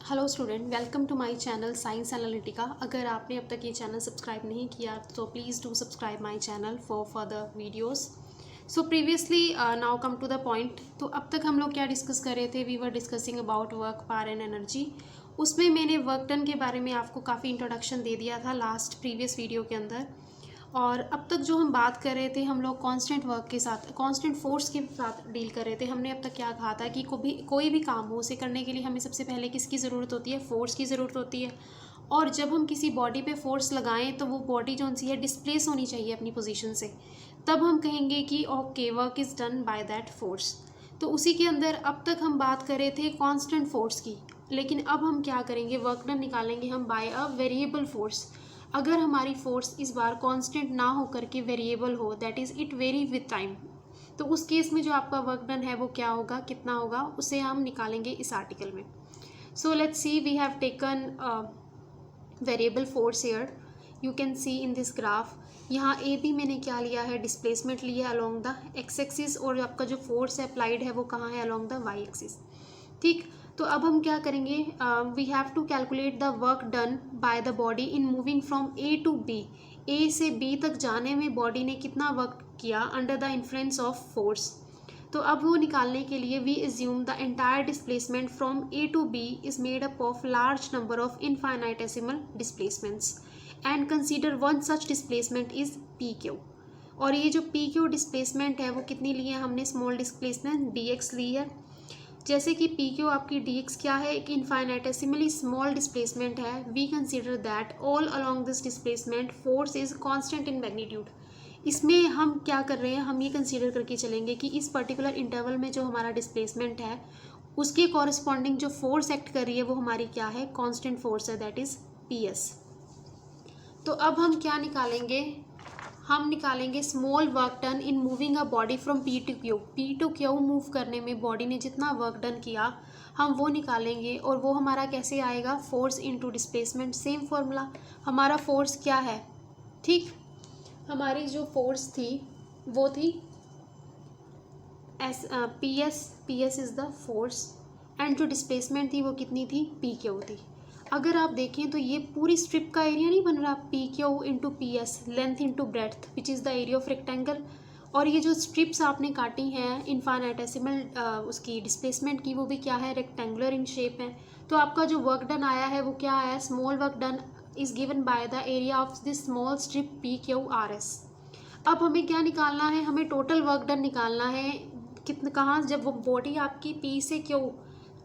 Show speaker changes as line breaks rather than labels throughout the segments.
Hello student, welcome to my channel Science Analytica. अगर आपने अब तक ये चैनल सब्सक्राइब नहीं किया तो please do subscribe my channel for further videos. So previously now come to the point. तो अब तक हम लोग क्या डिस्कस कर रहे थे? We were discussing about work, power and energy. उसमें मैंने वर्क डन के बारे में आपको काफ़ी इंट्रोडक्शन दे दिया था लास्ट प्रीवियस वीडियो के अंदर। और अब तक जो हम बात कर रहे थे, हम लोग कांस्टेंट वर्क के साथ, कांस्टेंट फोर्स के साथ डील कर रहे थे। हमने अब तक क्या कहा था कि कोई भी काम हो, उसे करने के लिए हमें सबसे पहले किसकी ज़रूरत होती है? फोर्स की ज़रूरत होती है। और जब हम किसी बॉडी पे फोर्स लगाएं तो वो बॉडी जो सी है डिस्प्लेस होनी चाहिए अपनी पोजीशन से, तब हम कहेंगे कि okay work is done by that force. तो उसी के अंदर अब तक हम बात कर रहे थे कांस्टेंट फोर्स की, लेकिन अब हम क्या करेंगे? वर्क डन निकालेंगे हम बाय अ वेरिएबल फोर्स। अगर हमारी फोर्स इस बार कांस्टेंट ना हो करके वेरिएबल हो, that is it very with time, तो उस केस में जो आपका वर्क डन है वो क्या होगा, कितना होगा, उसे हम निकालेंगे इस आर्टिकल में। So let's see, we have taken variable force here, you can see in this graph. यहाँ ए बी मैंने क्या लिया है? डिस्प्लेसमेंट लिया है अलोंग द एक्स एक्सिस, और आपका जो फोर्स है अप्लाइड है वो कहाँ है? Along the Y axis. ठीक, तो अब हम क्या करेंगे? We have to calculate the work done by the body in moving from A to B. A से बी तक जाने में बॉडी ने कितना वर्क किया under the influence of force. तो अब वो निकालने के लिए we assume the entire displacement from A to B is made up of large number of infinitesimal displacements and consider one such displacement is P Q. और ये जो P Q displacement है वो कितनी ली है हमने? स्मॉल डिस्प्लेसमेंट डी एक्स ली है। जैसे कि पी क्यू आपकी डी एक्स क्या है? एक इनफाइनाइटेसिमली स्मॉल डिस्प्लेसमेंट है। We consider that all along this displacement force is constant in magnitude. इसमें हम क्या कर रहे हैं? हम ये कंसीडर करके चलेंगे कि इस पर्टिकुलर इंटरवल में जो हमारा डिस्प्लेसमेंट है उसके कॉरस्पॉन्डिंग जो फोर्स एक्ट कर रही है वो हमारी क्या है? कांस्टेंट फोर्स है, दैट इज पी एस। तो अब हम क्या निकालेंगे? हम निकालेंगे small work done in moving a body from P to Q. P to Q move करने में बॉडी ने जितना वर्क डन किया हम वो निकालेंगे, और वो हमारा कैसे आएगा? Force into displacement. Same formula. हमारा फोर्स क्या है? ठीक, हमारी जो फोर्स थी वो थी S P S. P S is the force, and जो डिस्प्लेसमेंट थी वो कितनी थी? पी क्यू थी। अगर आप देखें तो ये पूरी स्ट्रिप का एरिया नहीं बन रहा? P Q into P S, length into breadth, which is the area of rectangle. और ये जो स्ट्रिप्स आपने काटी हैं इनफाइनाइटेसिमल उसकी डिस्प्लेसमेंट की, वो भी क्या है? रेक्टेंगुलर इन शेप है। तो आपका जो वर्क डन आया है वो क्या आया? Small work done is given by the area of this small strip P Q R S. अब हमें क्या निकालना है? हमें टोटल वर्क डन निकालना है। कितना, कहाँ? जब वो बॉडी आपकी पी से क्यू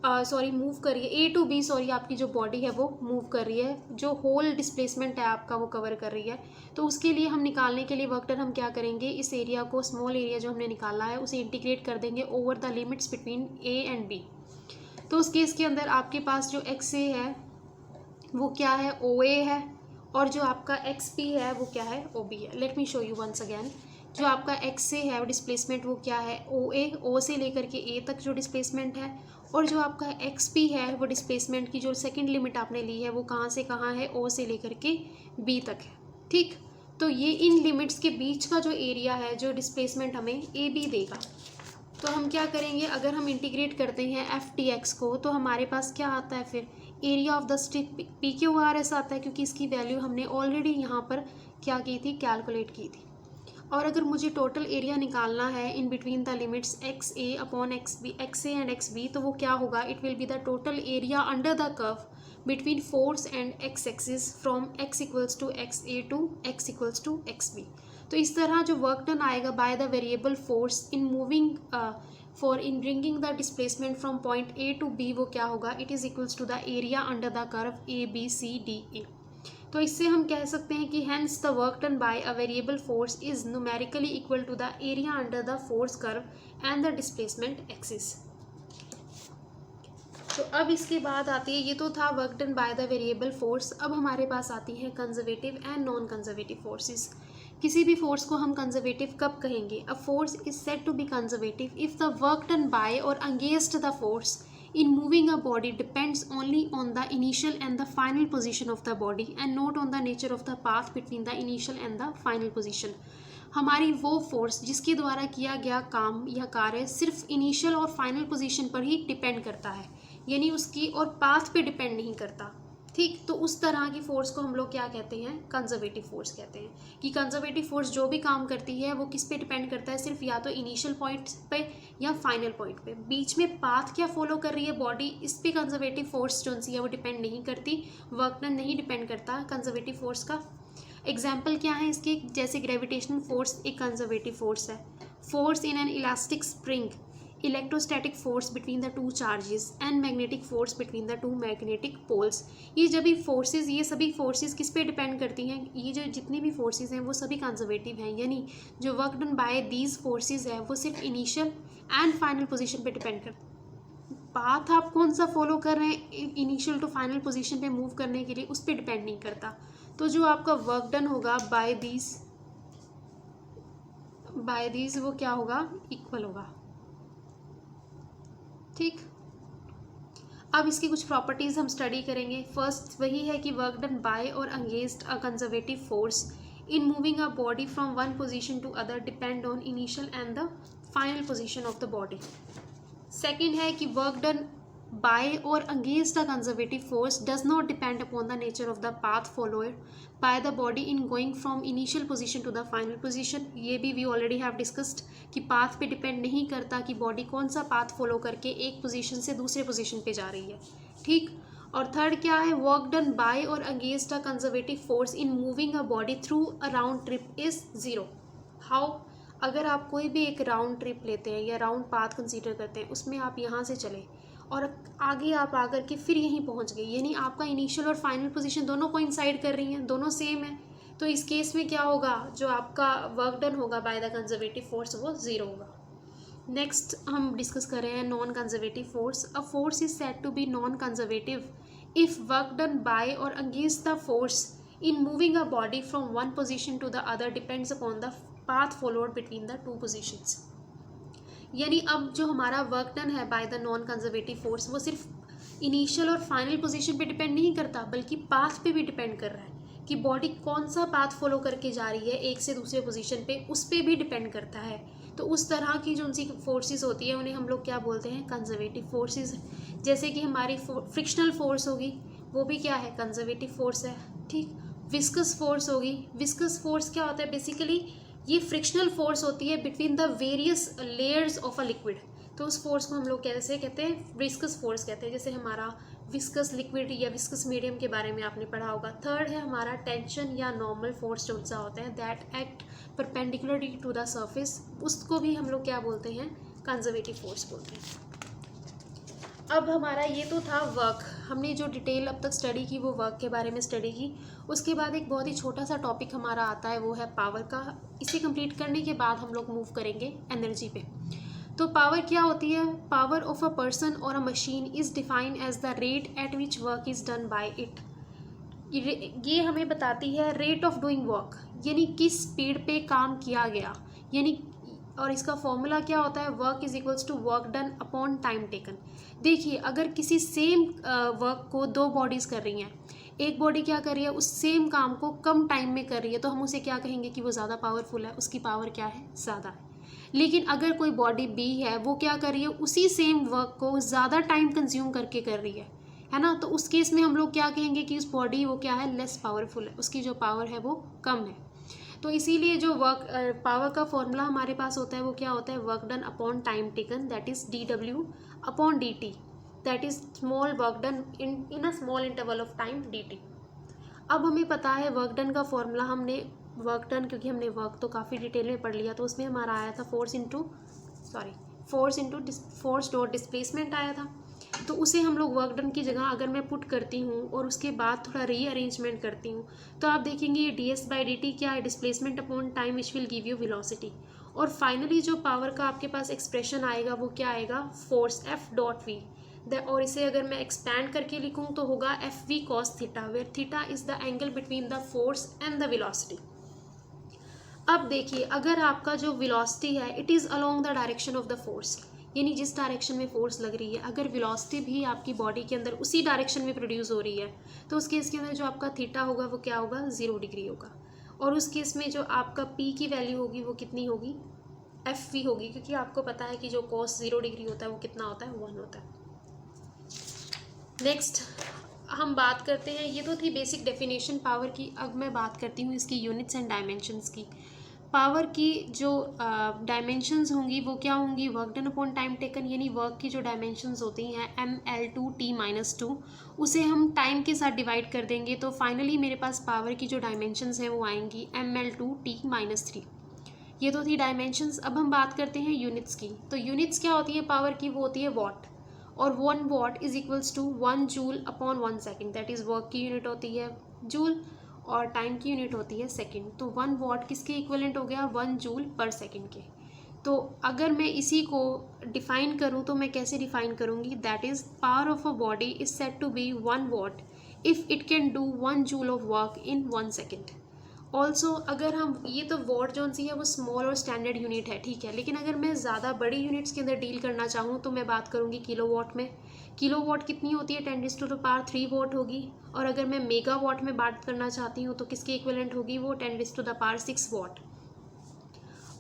मूव कर रही है, ए टू बी, आपकी जो बॉडी है वो मूव कर रही है, जो होल डिस्प्लेसमेंट है आपका वो कवर कर रही है। तो उसके लिए हम निकालने के लिए वर्क डन हम क्या करेंगे? इस एरिया को, स्मॉल एरिया जो हमने निकाला है उसे इंटीग्रेट कर देंगे over the limits between A and B. तो उस केस के अंदर आपके पास जो एक्स ए है वो क्या है? ओ ए है, और जो आपका एक्स पी है वो क्या है? ओ बी है। Let me show you once again. जो आपका एक्स से है डिस्प्लेसमेंट वो क्या है? ओ ए। ओ से लेकर के ए तक जो डिस्प्लेसमेंट है, और जो आपका एक्स पी है वो डिस्प्लेसमेंट की जो सेकंड लिमिट आपने ली है वो कहाँ से कहाँ है? ओ से लेकर के बी तक है। ठीक, तो ये इन लिमिट्स के बीच का जो एरिया है, जो डिस्प्लेसमेंट हमें ए बी देगा। तो हम क्या करेंगे? अगर हम इंटीग्रेट करते हैं एफ टी एक्स को तो हमारे पास क्या आता है फिर? Area of the strip P Q R S आता है, क्योंकि इसकी वैल्यू हमने ऑलरेडी यहाँ पर क्या की थी? कैलकुलेट की थी। और अगर मुझे टोटल एरिया निकालना है in between the limits x A upon x B, x A and x B, तो वो क्या होगा? It will be the total area under the curve between force and x axis from x equals to x A to x equals to x B. तो इस तरह जो work done आएगा by the variable force in moving in bringing the displacement from point A to B, वो क्या होगा? It is equals to the area under the curve A B C D A. तो इससे हम कह सकते हैं कि hence the work done by a variable force is numerically equal to the area under the force curve and the displacement axis. तो अब इसके बाद आती है, ये तो था work done by the variable force. अब हमारे पास आती है conservative and non conservative forces. किसी भी फोर्स को हम कंजर्वेटिव कब कहेंगे? A force is said to be conservative if the work done by और against the force in moving a body depends only on the initial and the final position of the body and not on the nature of the path between the initial and the final position। हमारी वो force जिसके द्वारा किया गया काम या कार्य सिर्फ इनिशियल और फाइनल पोजीशन पर ही डिपेंड करता है, यानी उसकी और पाथ पे डिपेंड नहीं करता, ठीक। तो उस तरह की फोर्स को हम लोग क्या कहते हैं, कंजर्वेटिव फोर्स कहते हैं। कि कंजर्वेटिव फोर्स जो भी काम करती है वो किस पे डिपेंड करता है, सिर्फ या तो इनिशियल पॉइंट पे या फाइनल पॉइंट पे, बीच में पाथ क्या फॉलो कर रही है बॉडी, इस पे कंजर्वेटिव फोर्स जो सी है वो डिपेंड नहीं करती, वर्क डन नहीं डिपेंड करता कंजर्वेटिव फोर्स का। एग्जाम्पल क्या है इसके, जैसे ग्रेविटेशनल फोर्स एक कंजर्वेटिव फोर्स है, force in an elastic spring, electrostatic force between the two charges and magnetic force between the two magnetic poles. ये जब भी फोर्सेस, ये सभी फोर्सेस किस पे डिपेंड करती हैं, ये जो जितनी भी फोर्सेस हैं वो सभी कंजर्वेटिव हैं, यानी जो work done bye these forces है वो सिर्फ इनिशियल एंड फाइनल पोजीशन पे डिपेंड करती है। पाथ आप कौन सा फॉलो कर रहे हैं इनिशियल टू फाइनल पोजीशन पे मूव करने के लिए, उस पर डिपेंड नहीं करता। तो जो आपका वर्क डन होगा बाय दीज वो क्या होगा, इक्वल होगा, ठीक। अब इसकी कुछ प्रॉपर्टीज हम स्टडी करेंगे। फर्स्ट वही है कि वर्क डन बाय और against a conservative force in moving a body from one position to other depend on initial and the final position of the body. Second है कि work done by or against the conservative force does not depend upon the nature of the path followed by the body in going from initial position to the final position। ये भी we already have discussed कि path पे depend नहीं करता कि body कौन सा path follow करके एक position से दूसरे position पे जा रही है, ठीक। और थर्ड क्या है, वर्क डन बाय और against a conservative force in moving a body through a round trip is zero. How, अगर आप कोई भी एक राउंड ट्रिप लेते हैं या राउंड पाथ कंसीडर करते हैं, उसमें आप यहाँ से चले और आगे आप आकर के फिर यहीं पहुंच गए, यानी आपका इनिशियल और फाइनल पोजीशन दोनों कोइंसाइड कर रही हैं, दोनों सेम है, तो इस केस में क्या होगा, जो आपका वर्क डन होगा बाय द कंजर्वेटिव फोर्स वो जीरो होगा। नेक्स्ट हम डिस्कस कर रहे हैं non conservative force. A force is said to be non conservative if work done by और against the force in moving a body from one position to the other depends upon the path followed between the two positions. यानी अब जो हमारा work done है by the non conservative force वो सिर्फ initial और final position पे depend नहीं करता, बल्कि पाथ पे भी डिपेंड कर रहा है कि बॉडी कौन सा पाथ फॉलो करके जा रही है एक से दूसरे पोजीशन पे, उस पर भी डिपेंड करता है। तो उस तरह की जो उनकी फोर्सेस होती है उन्हें हम लोग क्या बोलते हैं, कंजर्वेटिव फोर्सेस। जैसे कि हमारी फ्रिक्शनल फोर्स होगी वो भी क्या है, कंजर्वेटिव फोर्स है, ठीक। विस्कस फोर्स होगी, विस्कस फोर्स क्या होता है, बेसिकली ये फ्रिक्शनल फोर्स होती है between the various layers of a liquid, तो उस फोर्स को हम लोग कैसे कहते हैं, विस्कस फोर्स कहते हैं। जैसे हमारा विस्कस लिक्विड या विस्कस मीडियम के बारे में आपने पढ़ा होगा। थर्ड है हमारा टेंशन या नॉर्मल फोर्स जो सा होता है, that act perpendicularly to the surface, उसको भी हम लोग क्या बोलते हैं, कंजर्वेटिव फोर्स बोलते हैं। अब हमारा ये तो था वर्क, हमने जो डिटेल अब तक स्टडी की वो वर्क के बारे में स्टडी की। उसके बाद एक बहुत ही छोटा सा टॉपिक हमारा आता है वो है पावर का। इसे कंप्लीट करने के बाद हम लोग मूव करेंगे एनर्जी पे। तो पावर क्या होती है, power of a person or a machine is defined as the rate at which work is done by it. ये हमें बताती है रेट ऑफ डूइंग वर्क, यानी किस स्पीड पे काम किया गया, यानी और इसका फॉर्मूला क्या होता है, work is equals to work done upon time taken. देखिए अगर किसी सेम वर्क को दो बॉडीज़ कर रही हैं, एक बॉडी क्या कर रही है, उस सेम काम को कम टाइम में कर रही है, तो हम उसे क्या कहेंगे कि वो ज़्यादा पावरफुल है, उसकी पावर क्या है, ज़्यादा है। लेकिन अगर कोई बॉडी बी है वो क्या कर रही है, उसी सेम वर्क को ज़्यादा टाइम कंज्यूम करके कर रही है ना, तो उस केस में हम लोग क्या कहेंगे कि उस बॉडी वो क्या है, लेस पावरफुल है, उसकी जो पावर है वो कम है। तो इसीलिए जो वर्क पावर का फॉर्मूला हमारे पास होता है वो क्या होता है, work done upon time taken, that is DW upon DT, that is small work done in a small interval of time DT। अब हमें पता है वर्क डन का फॉर्मूला, हमने वर्क डन क्योंकि हमने वर्क तो काफ़ी डिटेल में पढ़ लिया, तो उसमें हमारा आया था फोर्स डॉट डिस्प्लेसमेंट आया था। तो उसे हम लोग वर्क डन की जगह अगर मैं पुट करती हूँ और उसके बाद थोड़ा रीअरेंजमेंट करती हूँ, तो आप देखेंगे ये DS/dt क्या है, displacement upon time which will give you velocity. और फाइनली जो पावर का आपके पास एक्सप्रेशन आएगा वो क्या आएगा, फोर्स F डॉट V। और इसे अगर मैं एक्सपैंड करके लिखूँ तो होगा FV cos theta, where theta is the angle between the force and the velocity. अब देखिए अगर आपका जो वेलोसिटी है it is along the direction of the force, यानी जिस डायरेक्शन में फोर्स लग रही है, अगर वेलोसिटी भी आपकी बॉडी के अंदर उसी डायरेक्शन में प्रोड्यूस हो रही है, तो उस केस के अंदर जो आपका थीटा होगा वो क्या होगा, 0 डिग्री होगा। और उस केस में जो आपका P की वैल्यू होगी वो कितनी होगी, FV होगी, क्योंकि आपको पता है कि जो cos 0 डिग्री होता है वो कितना होता है, 1 होता है। नेक्स्ट हम बात करते हैं, ये तो थी बेसिक डेफिनेशन पावर की। अब मैं बात करती हूँ इसकी यूनिट्स एंड डायमेंशंस की। पावर की जो डायमेंशंस होंगी वो क्या होंगी, work done upon time taken, यानी वर्क की जो डायमेंशंस होती हैं ml/t-2, उसे हम टाइम के साथ डिवाइड कर देंगे तो फाइनली मेरे पास पावर की जो डायमेंशंस हैं वो आएंगी ml/t-3। ये तो थी डायमेंशंस। अब हम बात करते हैं यूनिट्स की। तो यूनिट्स क्या होती है पावर की, वो होती है वॉट, और 1 watt is equals to 1 joule upon 1 second. That is work की यूनिट होती है जूल और टाइम की यूनिट होती है सेकेंड। तो 1 वॉट किसके इक्वलेंट हो गया, 1 जूल पर सेकेंड के। तो अगर मैं इसी को डिफाइन करूँ तो मैं कैसे डिफाइन करूँगी, that is power of a body is said to be 1 watt if it can do 1 joule of work in 1 second. Also अगर हम, ये तो वॉट जोन सी है वो स्मॉल और स्टैंडर्ड यूनिट है, ठीक है, लेकिन अगर मैं ज़्यादा बड़ी यूनिट्स के अंदर डील करना चाहूँ तो मैं बात करूँगी किलो वॉट में। किलो वॉट कितनी होती है, 10⁻³ वॉट होगी। और अगर मैं मेगा वॉट में बात करना चाहती हूँ तो किसके इक्विवेलेंट होगी, वो 10⁻6 वॉट।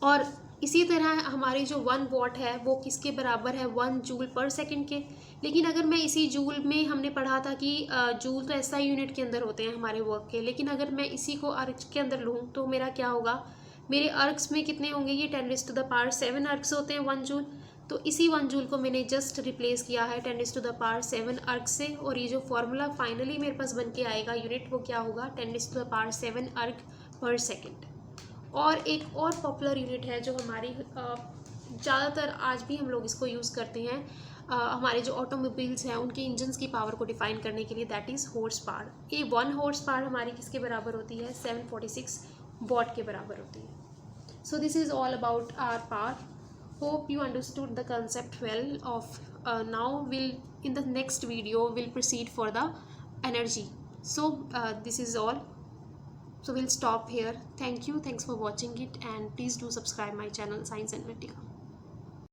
और इसी तरह हमारी जो 1 वॉट है वो किसके बराबर है, 1 जूल पर सेकंड के। लेकिन अगर मैं इसी जूल में, हमने पढ़ा था कि जूल तो ऐसा यूनिट के अंदर होते हैं हमारे वर्क के, लेकिन अगर मैं इसी को अर्क्स के अंदर लूँ तो मेरा क्या होगा, मेरे अर्क्स में कितने होंगे, ये 10⁻7 अर्क्स होते हैं 1 जूल। तो इसी 1 जूल को मैंने जस्ट रिप्लेस किया है 10⁻7 अर्क से, और ये जो फॉर्मूला फाइनली मेरे पास बन के आएगा यूनिट, वो क्या होगा, 10⁻7 अर्क पर सेकेंड। और एक और पॉपुलर यूनिट है जो हमारी ज़्यादातर आज भी हम लोग इसको यूज़ करते हैं हमारे जो ऑटोमोबाइल्स हैं उनके इंजन्स की पावर को डिफाइन करने के लिए, दैट इज़ हॉर्स पावर। ये 1 हॉर्स पावर हमारी किसके बराबर होती है, 746 वॉट के बराबर होती है। So this is all about our power. Hope you understood the concept well of now will in the next video will proceed for the energy. So this is all. So we'll stop here. Thank you. Thanks for watching it, and please do subscribe my channel Science Analytica.